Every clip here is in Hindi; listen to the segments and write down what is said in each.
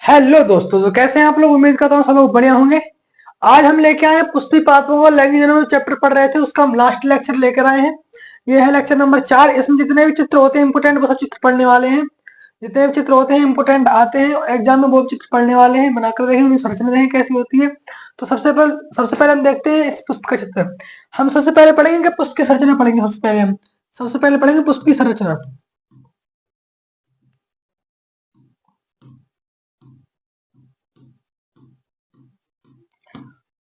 हेलो दोस्तों, तो कैसे हैं आप लोग। उम्मीद करता हूँ सब लोग बढ़िया होंगे। आज हम लेके आए हैं पुष्पी पात्रों और लैंगिक जनों चैप्टर पढ़ रहे थे, उसका हम लास्ट लेक्चर लेकर आए हैं। ये है लेक्चर नंबर 4। इसमें जितने भी चित्र होते हैं इंपोर्टेंट वो सब चित्र पढ़ने वाले हैं। जितने भी चित्र होते हैं इंपोर्टेंट आते हैं एग्जाम में, वो चित्र पढ़ने वाले हैं। बनाकर रहे उन्हें संरचना देखें कैसी होती है। तो सबसे पहले हम देखते हैं इस पुष्प का चित्र। हम सबसे पहले पढ़ेंगे कि पुष्प की संरचना पढ़ेंगे। सबसे पहले पढ़ेंगे पुष्प की संरचना।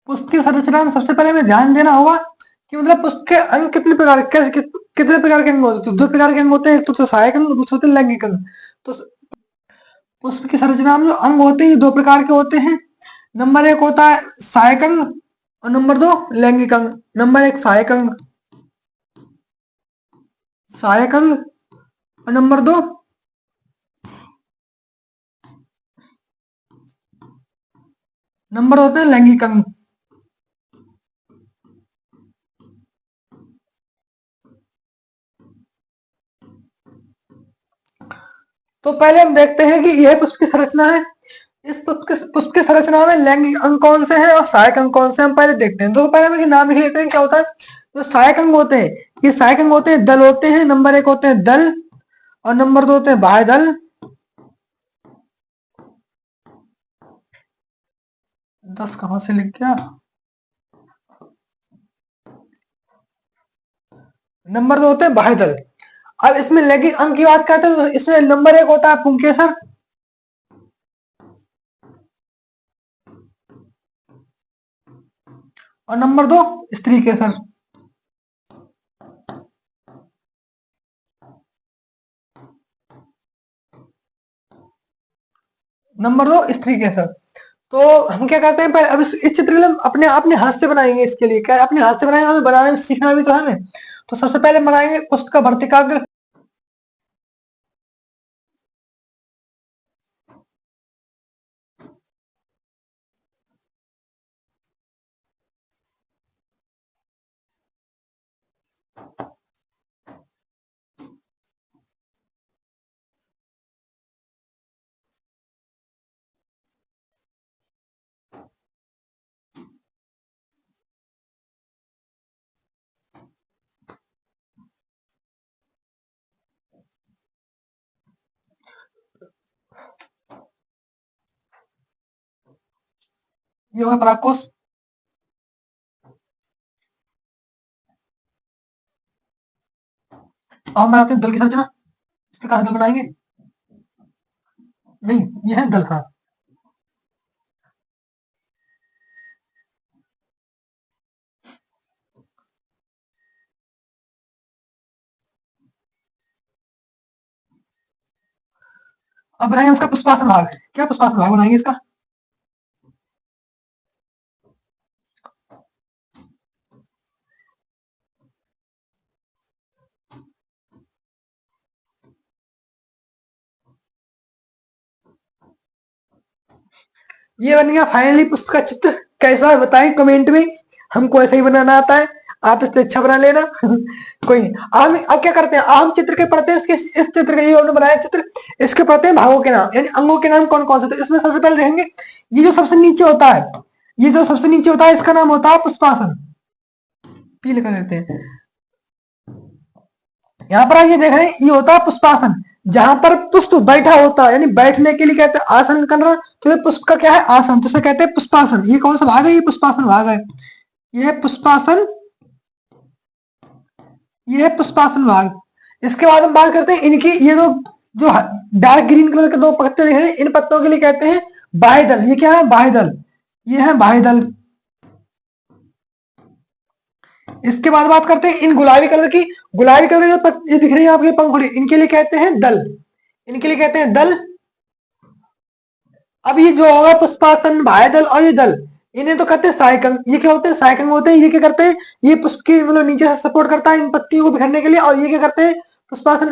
पुष्प की संरचना में सबसे पहले हमें ध्यान देना होगा कि मतलब पुष्प के अंग कितने प्रकार कितने प्रकार के अंग होते हैं। तो दो प्रकार के अंग होते हैं, एक तो सहायक अंग, दूसरे होते हैं लैंगिक अंग। तो पुष्प की संरचना में जो अंग होते हैं ये दो प्रकार के होते हैं। नंबर एक होता है सहायक अंग और नंबर दो लैंगिक अंग। नंबर एक सहायक अंग और नंबर दो नंबर होते हैं लैंगिक अंग। तो पहले हम देखते हैं कि यह पुष्प की संरचना है। इस पुष्प की संरचना में लैंगिक अंग कौन से हैं और सहायक अंग कौन से हैं, हम पहले देखते हैं। तो पहले हम इनके नाम लिख लेते हैं। क्या होता है जो सहायक अंग होते हैं, ये सहायक अंग होते हैं दल होते हैं। नंबर एक होते हैं दल और नंबर दो होते हैं बाह्य दल। 10 कहां से लिख गया। नंबर दो होते हैं बाह्य दल। अब इसमें लैंगिक अंग की बात करते हैं तो इसमें नंबर एक होता है पुंकेसर और नंबर दो स्त्री केसर। नंबर दो स्त्री केसर। तो हम क्या करते हैं, पहले अब इस चित्र को हम अपने हाथ से बनाएंगे। इसके लिए क्या अपने हाथ से बनाएंगे, हमें बनाने में सीखना भी तो है हमें। तो सबसे पहले बनाएंगे पुष्प का वर्तिकाग्र। ये होगा परागकोश। और हम बनाते हैं दल की संरचना। इस प्रकार दल बनाएंगे। नहीं, ये है दल। हाँ, अब बनाएंगे उसका पुष्पासन भाग। क्या पुष्पासन भाग बनाएंगे इसका। ये बन गया फाइनली पुष्प का चित्र। कैसा है बताएं कमेंट में। हमको ऐसे ही बनाना आता है, आप इससे अच्छा बना लेना। कोई नहीं। अब क्या करते हैं, हम चित्र के पढ़ते हैं। इस चित्र का ये उन्होंने बनाया चित्र, इसके पढ़ते हैं भागों के नाम यानी अंगों के नाम कौन कौन से। तो इसमें सबसे पहले देखेंगे ये जो सबसे नीचे होता है, ये जो सबसे नीचे होता है इसका नाम होता है पुष्पासन। पी लिखा देते हैं। यहाँ पर आप ये देख रहे हैं, ये होता है पुष्पासन, जहां पर पुष्प बैठा होता है यानी बैठने के लिए कहते हैं आसन करना। तो ये पुष्प का क्या है, आसन, तो इसे कहते हैं पुष्पासन। ये कौन सा भाग है, ये पुष्पासन भाग है। ये है पुष्पासन, ये है पुष्पासन भाग। इसके बाद हम बात करते हैं इनकी, ये जो डार्क ग्रीन कलर के दो पत्ते दिख रहे हैं, इन पत्तों के लिए कहते हैं बाह्य दल। ये क्या है, बाह्य दल। ये है बाह्य दल। इसके बाद बात करते हैं इन गुलाबी कलर की। गुलाबी कलर जो ये दिख रही है आपके पंखुड़ी, इनके लिए कहते हैं दल। इनके लिए कहते हैं दल। अब ये जो होगा पुष्पासन, बाह्य दल और ये दल, इन्हें तो कहते हैं सहायक अंग। ये क्या होते हैं, सहायक अंग होते हैं। ये क्या करते हैं, ये पुष्प की मतलब नीचे से सपोर्ट करता है इन पत्तियों को बिखरने के लिए। और ये क्या करते हैं, पुष्पासन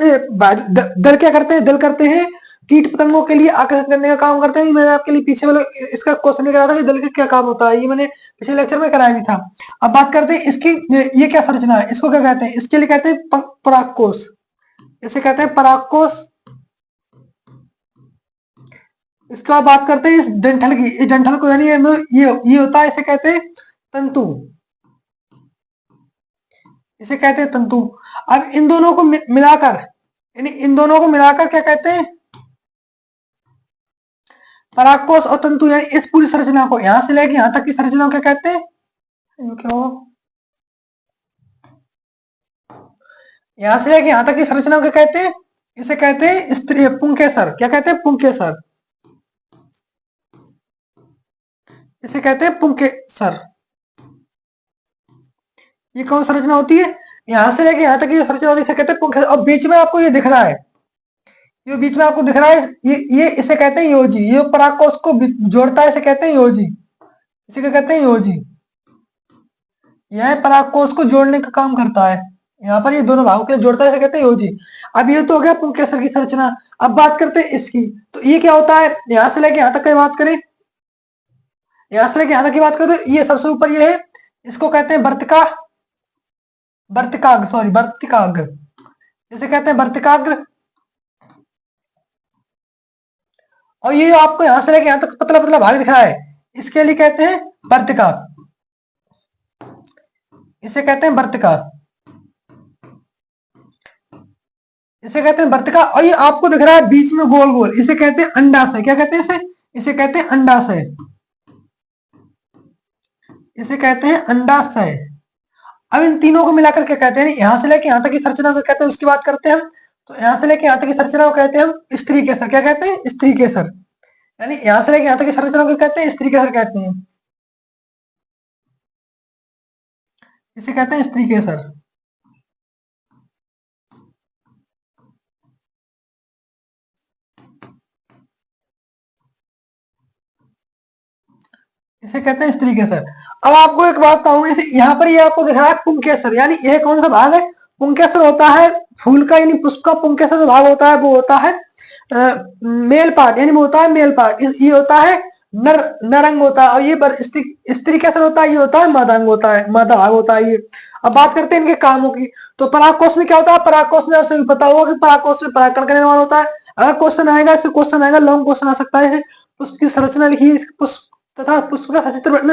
दल क्या करते हैं, दल करते हैं कीट पतंगों के लिए आकर्षित करने का काम करते हैं। मैंने आपके लिए पीछे वाले इसका क्वेश्चन भी करा था कि दल का क्या काम होता है, ये मैंने पिछले लेक्चर में कराया भी था। अब बात करते हैं इसकी, ये क्या संरचना है, इसको क्या कहते हैं। इसके लिए कहते हैं परागकोश। इसे कहते हैं परागकोश। इसके बाद बात करते हैं इस डंठल की। इस डंठल को यानी ये होता है, इसे कहते हैं तंतु, इसे कहते हैं तंतु। अब इन दोनों को मिलाकर, यानी इन दोनों को मिलाकर क्या कहते हैं, परागकोश और तंतु। यानी इस पूरी संरचना को, यहां से लेके यहां तक की संरचना को क्या कहते हैं, क्या हो, यहां से लेके यहां तक की संरचना को क्या कहते हैं, इसे कहते हैं स्त्री पुंकेसर। क्या कहते हैं, पुंकेसर, इसे कहते हैं पुंकेसर। ये कौन संरचना होती है, यहां से लेके यहां तक की संरचना होती है, इसे कहते हैं पुंकेसर। और बीच में आपको ये दिख रहा है, ये बीच में आपको दिख रहा है, ये इसे कहते हैं योजी। ये परागकोश को जोड़ता है, इसे कहते हैं योजी। इसे क्या कहते हैं, योजी। यह परागकोश को जोड़ने का काम करता है, यहाँ पर ये दोनों भागों के लिए जोड़ता है, इसे कहते हैं योजी। अब ये तो हो गया पुंकेसर की संरचना। अब बात करते हैं इसकी, तो ये क्या होता है, यहां से लेके यहां तक की बात करें, यहां से लेके यहां तक की बात करें तो ये सबसे ऊपर ये है, इसको कहते हैं वर्तिका, वर्तिकाग्र, सॉरी वर्तिकाग्र, इसे कहते हैं वर्तिकाग्र। और ये आपको यहां से लेके यहां तक पतला पतला भाग दिख रहा है, इसके लिए कहते हैं वर्तिका, इसे कहते हैं वर्तिका, इसे कहते हैं वर्तिका। और ये आपको दिख रहा है बीच में गोल गोल, इसे कहते हैं अंडाशय। क्या कहते हैं इसे, इसे कहते हैं अंडाशय, इसे कहते हैं अंडाशय। अब इन तीनों को मिलाकर क्या कहते हैं, यहां से लेके यहां तक की संरचना को कहते हैं, उसकी बात करते हैं हम। तो यहां से लेके यहां तक की संरचना को कहते हैं हम स्त्री केसर। क्या कहते हैं, स्त्री केसर। यानी यहां से लेके यहां तक की संरचना को कहते हैं स्त्री केसर कहते हैं, इसे कहते हैं स्त्री केसर। इसे कहते हैं स्त्री केसर। अब आपको एक बात बताऊं, यहाँ पर ये आपको दिख रहा है पुंकेसर, यानी यह कौन सा भाग है, पुंकेसर होता है फूल का, यानी पुष्प का पुंकेसर जो भाग होता है वो होता है मेल पार्ट, यानी वो होता है मेल पार्ट। ये होता है नरंग होता है। और ये स्त्री केसर होता है, ये होता है मादांग होता है, मादा भाग होता है ये। अब बात करते हैं इनके कामों की। तो परागकोश में क्या होता है, परागकोश में आपसे पता होगा कि परागकोश में परागकण का निर्माण होता है। अगर क्वेश्चन आएगा, इससे क्वेश्चन आएगा, लॉन्ग क्वेश्चन आ सकता है, पुष्प की संरचना लिखी, पुष्प तथा पुष्प का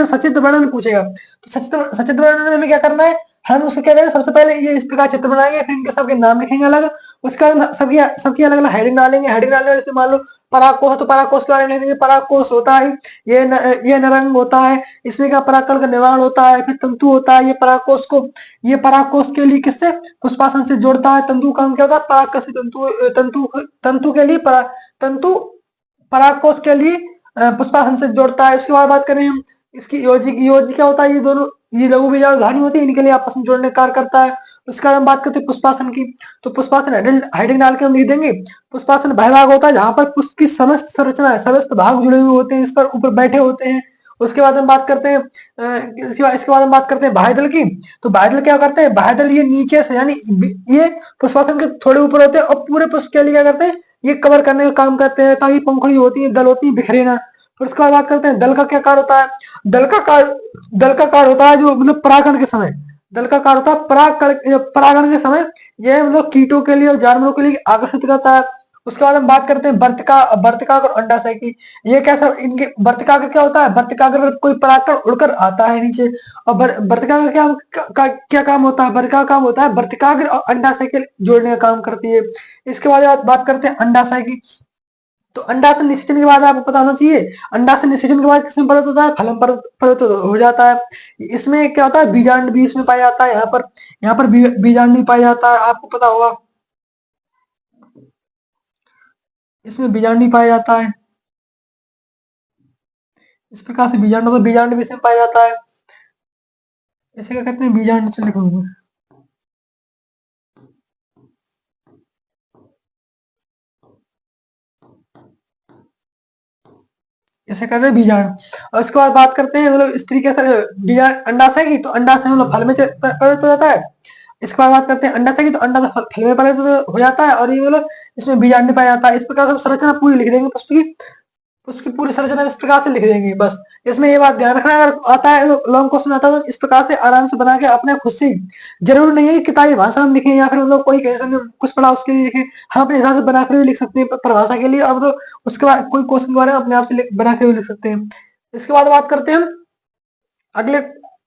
सचित्र वर्णन पूछेगा। तो सचित्र वर्णन में क्या करना है, हम उसको क्या करेंगे, सबसे पहले ये इस प्रकार चित्र बनाएंगे, फिर इनके सबके नाम लिखेंगे अलग, उसके बाद सबकी सबकी अलग अलग हेडिंग डालेंगे। हेडिंग डालने में जैसे मान लो परागकोश है तो परागकोश के बारे में लिख देंगे, परागकोश होता है ये नरंग होता है, इसमें क्या परागकण का निर्माण होता है। फिर तंतु होता है, ये परागकोश के लिए किससे, पुष्पासन से जोड़ता है। तंतु काम क्या होता है, परागकश तंतु, तंतु के लिए तंतु परागकोश के लिए पुष्पासन से जोड़ता है। उसके बाद बात करें हम इसकी योजी की, योजी क्या होता है, ये दोनों ये लघु बीजाणु धानी होती है, इनके लिए आपस में जोड़ने का कार्य करता है। उसके बाद हम बात करते हैं पुष्पासन की। तो पुष्पासन हेडिंग डाल के हम लिख देंगे, पुष्पासन वह भाग होता है जहां पर पुष्प की समस्त संरचना है, समस्त भाग जुड़े हुए होते हैं, इस पर ऊपर बैठे होते हैं। उसके बाद हम बात करते हैं इसके बाद हम बात करते हैं बाह्यदल की। तो बाह्यदल क्या करते हैं, बाह्यदल ये नीचे से, यानी ये पुष्पासन के थोड़े ऊपर होते हैं, और पूरे पुष्प के लिए क्या करते हैं, ये कवर करने का काम करते हैं, ताकि पंखुड़ी होती है, दल होती है, बिखरे ना। फिर उसके बाद बात करते हैं दल का क्या कार्य होता है। दल का कार्य होता है जो मतलब परागण के समय, दल का कार्य होता है परागण के समय, यह मतलब कीटों के लिए और जानवरों के लिए आकर्षित करता है। उसके बाद हम बात करते हैं वर्तिकाग्र और अंडाशय की। ये कैसा, इनके वर्तिकाग्र क्या होता है, वर्तिकाग्र में कोई परागकण उड़कर आता है नीचे। और वर्तिकाग्र क्या काम होता है, वर्तिका काम होता है वर्तिकाग्र और अंडाशय के जोड़ने का काम करती है। इसके बाद बात करते हैं अंडाशय की। तो अंडाशय निषेचन के बाद आपको पता होना चाहिए, अंडाशय निषेचन के बाद किसमें परिवर्तित होता है, फलन परिवर्तित हो जाता है। इसमें क्या होता है, बीजांड भी इसमें पाया जाता है। यहाँ पर बीजांड भी पाया जाता है, आपको पता होगा, इसमें बीजांड भी पाया जाता है। इस प्रकार से बीजांड होता है, बीजांड भी इसमें पाया जाता है। इसे क्या कहते हैं, बीजांड से लिखूंगा, इसे कहते हैं बीजांड। और उसके बाद बात करते हैं मतलब स्त्री के बीजांड अंडाशय की। तो अंडाशय मतलब फल में परिवर्तित हो जाता है। इसके बाद बात करते हैं अंडाशय की। तो अंडाशय फल में परिवर्तित हो जाता है, और ये मतलब इसमें बीजांड पाया जाता है। इस प्रकार से संरचना पूरी लिख देंगे पुष्प की पूरी संरचना इस प्रकार से लिख देंगे बस। इसमें ये बात ध्यान रखना, अगर आता है लॉन्ग क्वेश्चन आता है तो इस प्रकार से आराम से बना के अपने खुद से, जरूर नहीं है कि किताबी भाषा में लिखें या फिर मतलब कोई कैसे कुछ पढ़ा उसके लिए लिखें, हम अपने हिसाब से बना कर भी लिख सकते हैं परिभाषा के लिए, अब तो उसके बाद कोई क्वेश्चन के बारे में अपने आप से बना के भी लिख सकते हैं। इसके बाद बात करते हैं हम अगले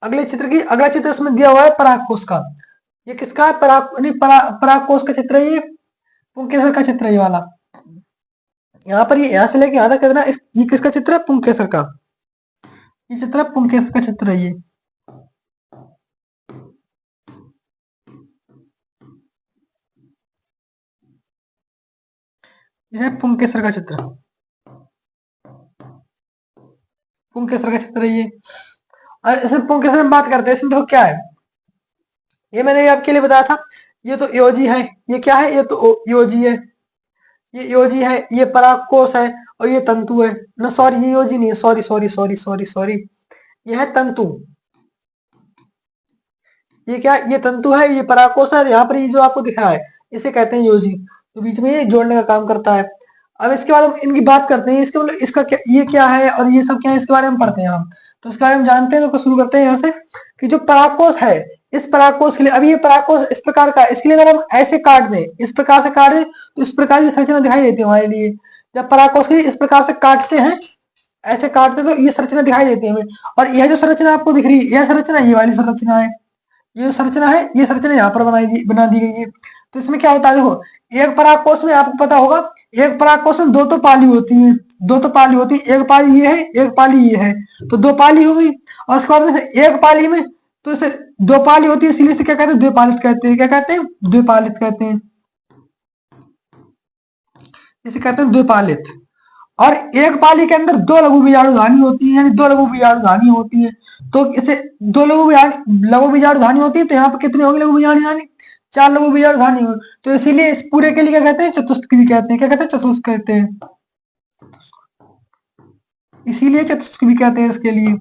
अगले चित्र की। अगला चित्र इसमें दिया हुआ है पराग कोश का। ये किसका है? पराग कोश का चित्र है ये, पुंकेसर का चित्र है ये वाला। यहाँ पर ये यहाँ से लेके यहाँ तक कितना, ये किसका चित्र है? पुंकेसर का। ये चित्र है पुंकेसर का चित्र है ये। यह है पुंकेसर का चित्र, पुंकेसर का चित्र है ये। और इसमें पुंकेसर में बात करते हैं, इसमें देखो क्या है, ये मैंने आपके लिए बताया था, ये तो योजी है, ये क्या है? ये तो योजी है, ये योजी है, ये परागकोश है, और ये तंतु है ना, सॉरी ये योजी नहीं है, sorry sorry sorry sorry sorry, ये है तंतु। ये क्या? ये तंतु है, ये परागकोश है, यहाँ पर ये जो आपको दिख रहा है इसे कहते हैं योजी, तो बीच में ये जोड़ने का काम करता है। अब इसके बाद हम इनकी बात करते हैं, इसके मतलब इसका क्या, ये क्या है और ये सब क्या है, इसके बारे में पढ़ते हैं हम। तो इसके बारे में जानते हैं, तो शुरू करते हैं यहाँ से कि जो परागकोश है, इस परागकोश के लिए, अभी ये परागकोश इस प्रकार का है, इसके लिए अगर हम ऐसे काट दें, इस प्रकार से काट दें, तो इस प्रकार की संरचना दिखाई देती है हमारे लिए। जब परागकोश के लिए इस प्रकार से काटते हैं, ऐसे काटते तो ये संरचना दिखाई देती है हमें। और यह जो संरचना आपको दिख रही है, यह संरचना ये वाली संरचना है, ये संरचना है, ये संरचना यहाँ पर बना दी गई है। तो इसमें क्या होता है, देखो एक परागकोश में आपको पता होगा, एक परागकोश में दो तो पाली होती है, दो तो पाली होती है, एक पाली ये है, एक पाली ये है, तो दो पाली हो गई। और उसके बाद में से एक पाली में, तो इसे दो पाली होती है, इसीलिए इसे क्या कहते हैं? द्विपालित कहते हैं। क्या कहते हैं? द्विपालित कहते हैं, इसे कहते हैं द्विपालित। और एक पाली के अंदर दो लघु बीजाणु धानी होती है, यानी दो लघु बीजाणु धानी होती है। तो इसे दो लघु बीजाणु धानी होती है, तो यहाँ पे कितनी होगी लघु बीजाणु धानी? चार लघु बीजाणु धानी हो। तो इसीलिए इस पूरे के लिए क्या कहते हैं? चतुष्क भी कहते हैं। क्या कहते हैं? चतुष्क कहते हैं, इसीलिए चतुष्क भी कहते हैं इसके लिए।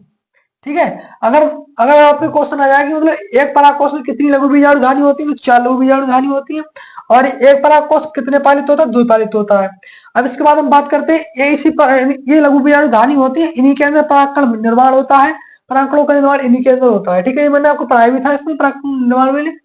ठीक है। अगर अगर आपके क्वेश्चन आ जाए कि मतलब एक परागकोश में कितनी लघु बीजाणु धानी होती है, तो चार लघु बीजाणु धानी होती है। और एक परागकोश कितने पालित होता है? द्विपालित होता है। अब इसके बाद हम बात करते हैं, ये इसी पर ये लघु बीजाणु धानी होती है, इन्हीं के अंदर परागकण निर्माण होता है, परागकणों का निर्माण इन्हीं के अंदर होता है। ठीक है, ये मैंने आपको पढ़ाया भी था इसमें परागकण निर्माण में।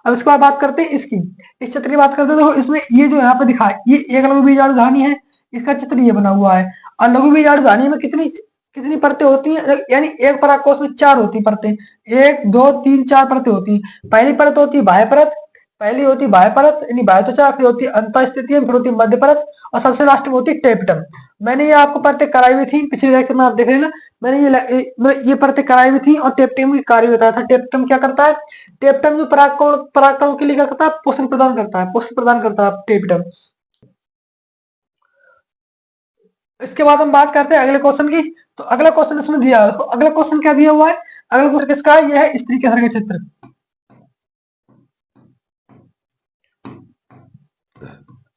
अब इसके बाद बात करते हैं इसकी, इस चित्र की बात करते हैं। देखो इसमें ये जो यहाँ पे दिखा है, ये एक लघु बीजाणु धानी है, इसका चित्र ये बना हुआ है। और लघु बीजाणु धानी में कितनी कितनी परतें होती हैं? यानी एक परागकोश में चार होती परतें, एक दो तीन चार परतें होती हैं। पहली परत होती है बाह्य परत, पहली होती है बाह्य परत यानी बाह्य त्वचा, फिर होती है अंतःस्थिति, फिर होती है मध्य परत, और सबसे लास्ट में होती है टेपटम। मैंने ये आपको परतें कराई हुई थी पिछले लेक्चर में, आप देख लेना। मैंने ये परतें कराई हुई थी, और टेपटम की कार्य बताया था। टेपटम क्या करता है? टेपटम जो परागकणों के लिए क्या करता है? पोषण प्रदान करता है, पोषण प्रदान करता है टेपटम। इसके बाद हम बात करते हैं अगले क्वेश्चन की। तो अगला क्वेश्चन इसमें दिया है, अगला क्वेश्चन क्या दिया हुआ है? अगला क्वेश्चन किसका है? यह है स्त्री के घर का चित्र।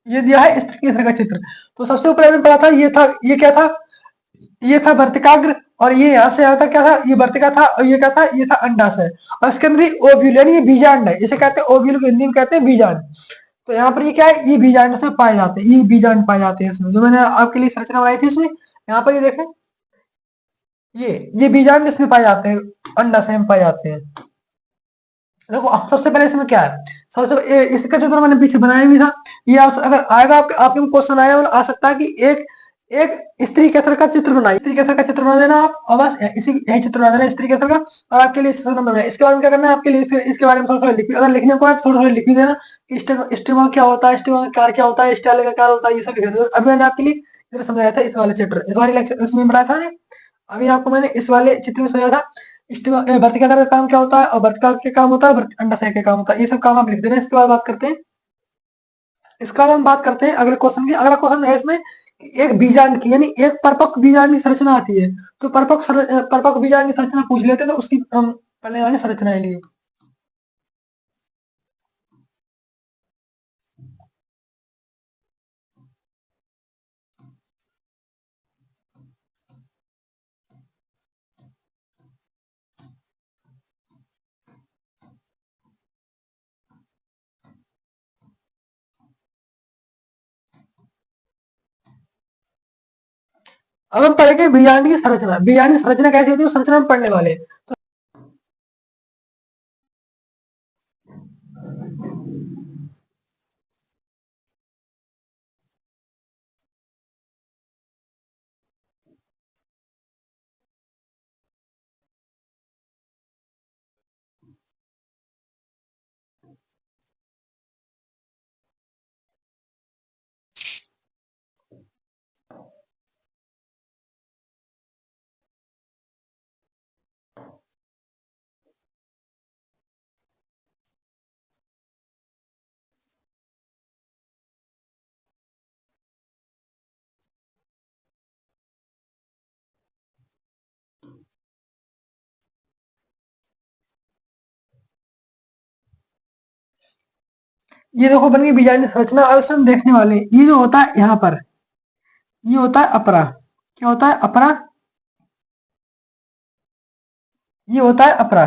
ये दिया है स्त्री के घर का चित्र। तो सबसे ऊपर हमने पढ़ा था, ये था, ये क्या था? ये था वर्तिकाग्र, और ये यहाँ से आता क्या था? ये वर्तिका था, और ये क्या था? ये था अंडाशय। और इसके अंदर ओव्यूल यानी ये बीजांड है, इसे कहते हैं ओव्यूल को हिंदी में कहते हैं बीजांड। तो यहाँ पर ये क्या है? ये बीजांड से पाए जाते हैं, ये बीजांड पाए जाते हैं इसमें, जो मैंने आपके लिए संरचना बनाई थी इसमें। यहाँ पर ये देखें, ये बीजांड इसमें पाए जाते हैं, अंडाशय में पाए जाते हैं। देखो सबसे पहले इसमें क्या है, इसका चित्र मैंने पीछे बनाया भी था। ये अगर आएगा आपके क्वेश्चन आएगा, आ सकता है कि एक एक स्त्री केसर का चित्र बनाइए, स्त्री केसर का चित्र बना देना आप, और बस इसी यही चित्र बना देना स्त्री केसर का, और आपके लिए नंबर बना। इसके बाद क्या करना है आपके लिए, इसके बारे में थोड़ा थोड़ा अगर लिखने को है तो थोड़ा थोड़ा लिख भी देना कि स्टिमा क्या होता है, स्टिमा का कार्य क्या होता है, स्टाइल का कार्य होता है, ये सब लिख देना। अभी मैंने आपके लिए इधर समझाया था इस वाले चैप्टर, इस वाले लेक्चर उसमें बनाया था। अभी आपको मैंने इस वाले चित्र में समझाया था वर्तिका का काम क्या होता है, और वर्तिका के काम होता है, अंडाशय के काम होता है, ये सब काम आप लिख देना। इसके बाद बात करते हैं, इसके बाद हम बात करते हैं अगले क्वेश्चन की। अगला क्वेश्चन है इसमें एक बीजांड की, यानी एक परपक्व बीजांड की संरचना आती है। तो परपक्व बीजांड की संरचना पूछ लेते हैं, तो उसकी हम पढ़ने वाले संरचना लिए। अब हम पढ़ेंगे बीजांड की संरचना। बीजांड की संरचना कैसी होती है, संरचना में पढ़ने वाले। तो ये देखो बन गई बीजांड की संरचना। अब इसमें हम देखने वाले हैं, ये जो होता है यहाँ पर, ये होता है अपरा। क्या होता है, अपरा। ये होता है अपरा।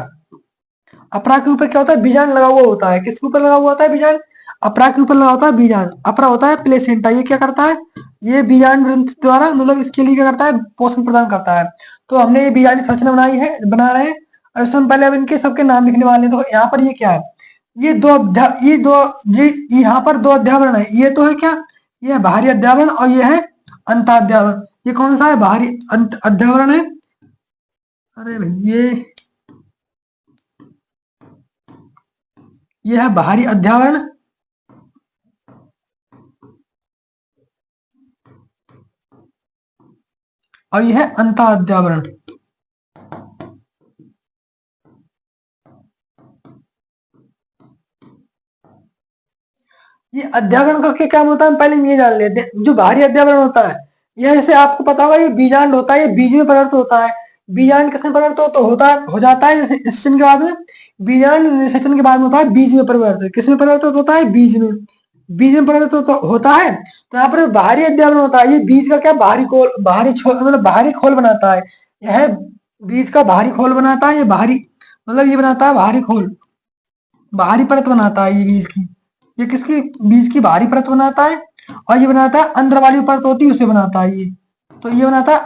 अपरा के ऊपर क्या होता है, बीजांड लगा हुआ होता है। किसके ऊपर लगा हुआ होता है, बीजांड। अपरा के ऊपर लगा होता है बीजांड। अपरा होता है प्लेसेंटा। ये क्या करता है, ये बीजांड ग्रंथि द्वारा, मतलब इसके लिए क्या करता है, पोषण प्रदान करता है। तो हमने ये बीजांड की संरचना बनाई है, बना रहे हैं। और इसमें पहले अब इनके सबके नाम लिखने वाले हैं। तो यहाँ पर ये क्या है, ये ये यहाँ पर दो अध्यावरण है। ये तो है क्या, ये है बाहरी अध्यावरण और ये है अंताध्यावरण। ये कौन सा है, बाहरी अध्यावरण है। अरे भाई ये है बाहरी अध्यावरण और यह है अंताध्यावरण। ये अध्यावरण का क्या काम होता है, हम पहले ये जान लेते हैं। जो बाहरी अध्यावरण होता है, यह जैसे आपको पता होगा, ये बीजांड होता है, ये बीज में परिवर्तित होता है। बीजांड किसमें परिवर्तित हो जाता है, निषेचन के बाद में। बीजांड निषेचन के बाद में होता है बीज में परिवर्तित। किसमें परिवर्तित होता है, बीज में। बीज में परिवर्तित होता है। तो यहाँ पर बाहरी अध्यावरण होता है, ये बीज का क्या, बाहरी खोल, मतलब बाहरी खोल बनाता है। यह बीज का बाहरी खोल बनाता है। ये बाहरी, मतलब ये बनाता है बाहरी खोल, बाहरी परत बनाता है ये बीज की। ये किसकी, बीज की बाहरी परत बनाता है। और ये बनाता है अंदर वाली परत होती है, उसे बनाता है ये। तो ये बनाता है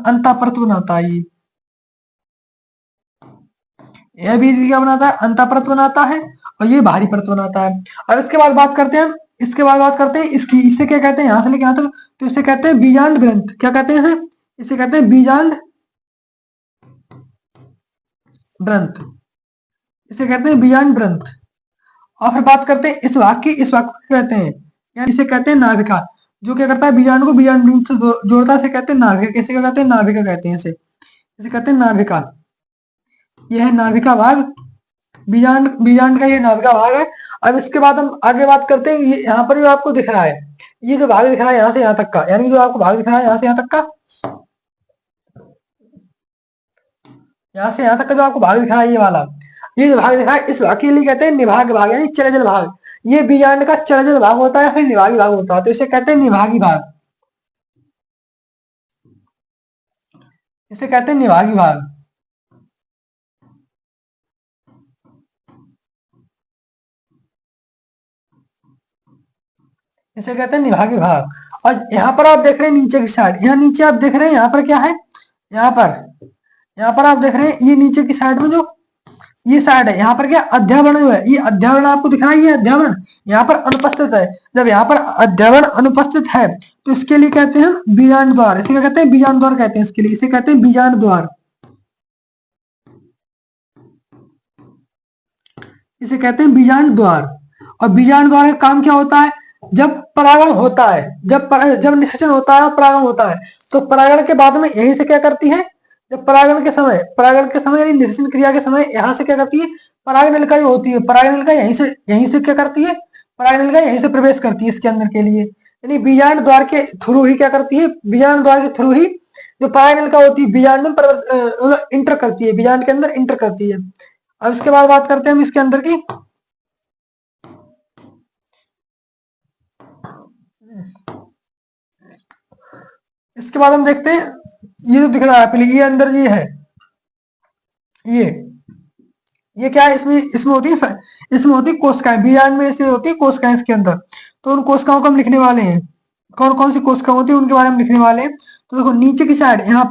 अंता परत बनाता है ये। यह बीज क्या बनाता है, अंता परत बनाता है। और ये बाहरी परत बनाता है। अब इसके बाद बात करते हैं हम, इसके बाद बात करते हैं इसकी। इसे क्या कहते हैं, यहां से लेके यहां तक, तो इसे कहते हैं बीजांड ग्रंथ। क्या कहते हैं इसे, इसे कहते हैं बीजांड ग्रंथ। इसे कहते हैं बीजांड ग्रंथ। और फिर बात करते हैं इस वाक्य की। इस वाक्य को कहते हैं, यानी इसे कहते हैं नाभिका। जो क्या करता है, बीजांड को बीजांड से जोड़ता है, इसे कहते हैं नाभिका। कैसे क्या कहते हैं, नाभिका कहते हैं इसे। इसे कहते हैं नाभिका। यह है नाभिका भाग। बीजांड बीजांड का ये नाभिका भाग है। अब इसके बाद हम आगे बात करते हैं। ये यहाँ पर जो आपको दिख रहा है, ये जो भाग दिख रहा है यहाँ से यहाँ तक का, यानी जो आपको भाग दिख रहा है यहाँ से यहाँ तक का, यहाँ से यहाँ तक का जो आपको भाग दिख रहा है, ये वाला, ये जो भाग दिख रहा है, इस भाग के लिए कहते हैं निभाग भाग, यानी चलजल भाग। ये बीजांड का चलजल भाग होता है, फिर निभागी भाग होता है। तो इसे कहते हैं निभागी भाग। इसे कहते हैं निभागी भाग। इसे कहते हैं निभागी भाग। और यहाँ पर आप देख रहे हैं नीचे की साइड, यहाँ नीचे आप देख रहे हैं, यहाँ पर क्या है, यहाँ पर आप देख रहे हैं, ये नीचे की साइड में जो ये साइड है, यहाँ पर क्या अध्यावरण जो है, ये अध्यावरण आपको दिख रहा है, ये अध्यावरण यहाँ पर अनुपस्थित है। जब यहाँ पर अध्यावरण अनुपस्थित है, तो इसके लिए कहते हैं हम बीजांड द्वार। इसे क्या कहते हैं, बीजांड द्वार कहते हैं इसके लिए। इसे कहते हैं बीजांड द्वार। इसे कहते हैं बीजांड द्वार। और बीजांड द्वार का काम क्या होता है, जब परागण होता है, जब निषेचन होता है और परागण होता है, तो परागण के बाद में यहीं से क्या करती है, जब परागण के समय यानी निषेचन क्रिया के समय यहाँ से क्या करती है, पराग नलिका जो होती है, पराग नलिका यहीं से क्या करती है, पराग नलिका यहीं से प्रवेश करती है इसके अंदर के लिए। यानी बीजांड द्वार के थ्रू ही क्या करती है, बीजांड द्वार के थ्रू ही जो पराग नलिका होती है बीजांड में इंटर करती है, बीजांड के अंदर इंटर करती है। अब इसके बाद बात करते हैं हम इसके अंदर की। इसके बाद हम देखते हैं, ये जो दिख रहा है पहले, ये अंदर ये है, ये क्या है, इसमें होती है कोशिकाएं। बीजांड में ऐसे होती है कोशिकाएं इसके अंदर। तो उन कोशिकाओं को हम लिखने वाले हैं, कौन कौन सी कोशिकाएं होती है उनके बारे में लिखने वाले हैं। तो देखो नीचे की साइड यहाँ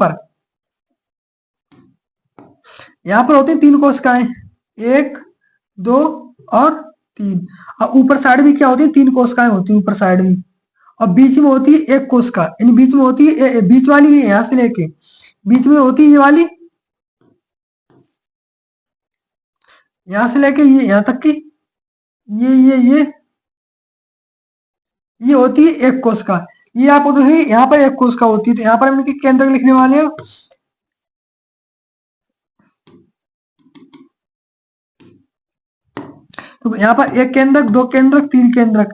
पर होती है 3 कोशिकाएं, 1 2 और 3। और ऊपर साइड भी क्या होती है, 3 कोशिकाएं होती है ऊपर साइड में, और बीच में होती है 1 कोशिका। इन बीच में होती है बीच वाली है यहाँ से लेके बीच में होती है ये वाली, यहाँ से लेके ये यहाँ तक की ये होती है 1 कोशिका। ये आपको देखिए यहाँ पर 1 कोशिका होती है, तो यहाँ पर हम इनके केंद्रक लिखने वाले हैं। तो यहाँ पर 1 केंद्रक, 2 केंद्रक, 3 केंद्रक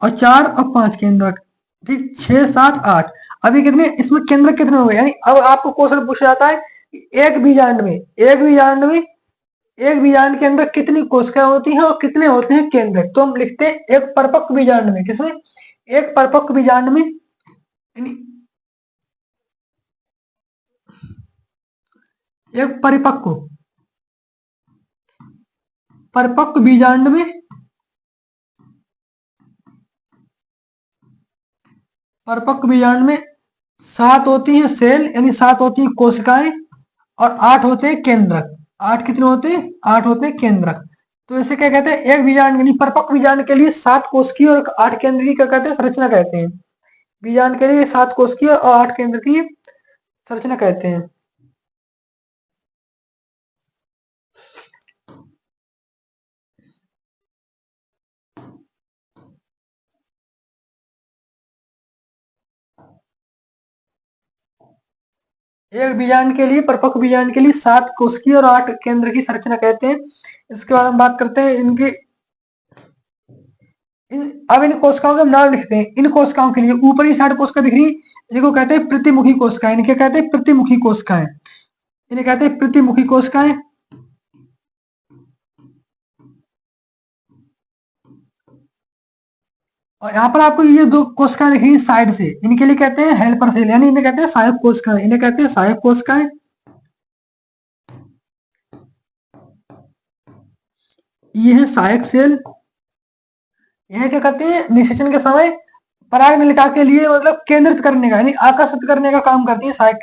और 4 और 5 केंद्रक, ठीक 6 7 8। अभी कितने इसमें केंद्रक कितने हो गए, यानी अब आपको क्वेश्चन पूछा जाता है एक बीजांड में एक बीजांड के अंदर कितनी कोशिकाएं होती हैं और कितने होते हैं केंद्रक। तो हम लिखते हैं एक परिपक्व बीजांड में, किसमें, एक परिपक्व बीजांड में, एक परिपक्व बीजांड में 7 होती हैं सेल, यानी 7 होती हैं कोशिकाएं और 8 होते हैं केंद्रक। 8 कितने होते हैं, 8 होते हैं केंद्रक। तो इसे क्या कहते हैं, एक बीजांड यानी परिपक्व बीजांड के लिए 7 कोशिकीय और 8 केंद्र की क्या कहते हैं, संरचना कहते हैं। बीजांड के लिए 7 कोशिकीय और 8 केंद्र की संरचना कहते हैं। एक बीजांड के लिए, परिपक्व बीजांड के लिए 7 कोशिकीय और 8 केंद्र की संरचना कहते हैं। इसके बाद हम बात करते हैं इनके अब इन कोशिकाओं के हम नाम लिखते हैं। इन कोशिकाओं के लिए ऊपरी साइड कोशिका दिख रही है, इनको कहते हैं प्रतिमुखी कोशिकाएं। इनके कहते हैं प्रतिमुखी कोशिकाएं, इन्हें कहते हैं प्रतिमुखी कोशिकाएं। और यहाँ पर आपको ये 2 कोशिकाएं दिख रही है साइड से, इनके लिए कहते हैं हेल्पर सेल, यानी इन्हें कहते हैं सहायक कोशिकाएं। इन्हें कहते हैं सहायक कोशिकाएं। ये है सहायक सेल। यह क्या करते हैं, निषेचन के समय पराग नलिका के लिए मतलब केंद्रित करने का यानी आकर्षित करने का काम करती है सहायक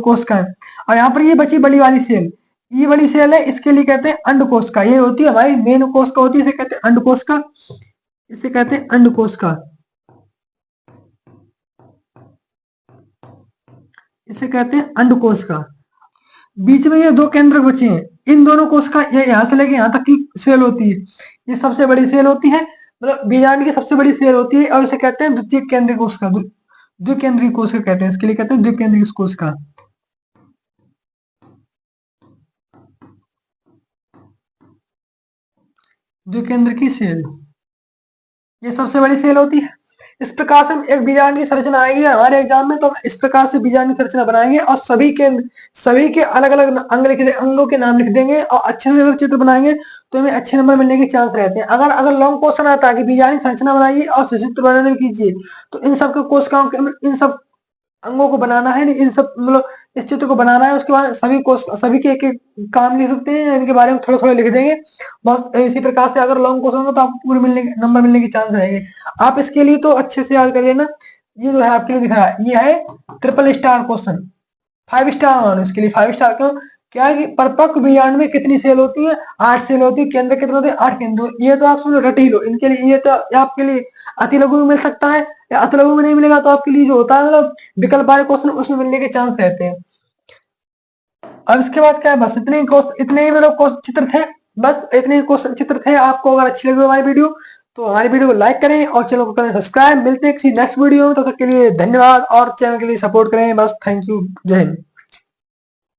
कोशिकाएं। और यहाँ पर ये बची बड़ी वाली सेल, ये बड़ी सेल है, इसके लिए कहते हैं अंड कोशिका। ये होती है हमारी मेन कोशिका होती है, इसे कहते हैं अंड कोशिका, इसे कहते हैं अंड कोशिका, इसे कहते हैं अंड कोशिका। बीच में ये 2 केंद्रक बचे हैं, इन दोनों कोशिका ये यहाँ से लेके यहाँ तक की सेल होती है, ये सबसे बड़ी सेल होती है, मतलब बीजांड की सबसे बड़ी सेल होती है, और इसे कहते हैं द्वितीय केंद्रीय कोशिका, द्विकेंद्रीय कोशिका कहते हैं, इसके लिए कहते हैं द्विकेंद्रीय कोशिका, द्विकेंद्र की सेल, ये सबसे बड़ी सेल होती है। इस प्रकार से हम एक बीजांड की संरचना आएगी हमारे एग्जाम में, तो हम इस प्रकार से बीजांड की संरचना बनाएंगे और सभी के अलग अलग अंग लिख देंगे, अंगों के नाम लिख देंगे, और अच्छे से अगर चित्र बनाएंगे तो हमें अच्छे नंबर मिलने के चांस रहते हैं। अगर लॉन्ग क्वेश्चन आता है कि बीजांड की संरचना बनाइए और सचित्र वर्णन कीजिए, तो इन सब के कोशिकाओं के इन सब अंगों को बनाना है, इन सब मतलब इस चित्र को बनाना है, उसके बाद सभी के एक एक काम लिख सकते हैं, इनके बारे में थोड़ा थोड़ा लिख देंगे बस। इसी प्रकार से अगर लॉन्ग क्वेश्चन होगा तो आपको पूरे नंबर मिलने के चांस रहेंगे। आप इसके लिए तो अच्छे से याद कर लेना। ये जो है आपके लिए दिख रहा है, ये है ट्रिपल स्टार क्वेश्चन, 5 स्टार मानो इसके लिए। 5 स्टार क्यों, क्या है कि परिपक्व बीजांड में कितनी सेल होती है, 8 सेल होती है, केंद्र कितने होते हैं, 8 केंद्र। ये तो आप सुनो रट ही लो, इनके लिए ये तो आपके लिए अति लघु में मिल सकता है, या अति लघु में नहीं मिलेगा तो आपके लिए जो होता है मतलब विकल्प वाले क्वेश्चन उसमें मिलने के चांस रहते हैं। अब इसके बाद क्या है, बस इतने ही मतलब क्वेश्चन चित्र थे, बस इतने ही क्वेश्चन चित्र थे। आपको अगर अच्छी लगी हमारी वीडियो तो हमारी वीडियो को लाइक करें और चैनल को करें सब्सक्राइब। मिलते हैं किसी नेक्स्ट वीडियो में, तब तक के लिए धन्यवाद, और चैनल के लिए सपोर्ट करें। बस थैंक यू, जय हिंद।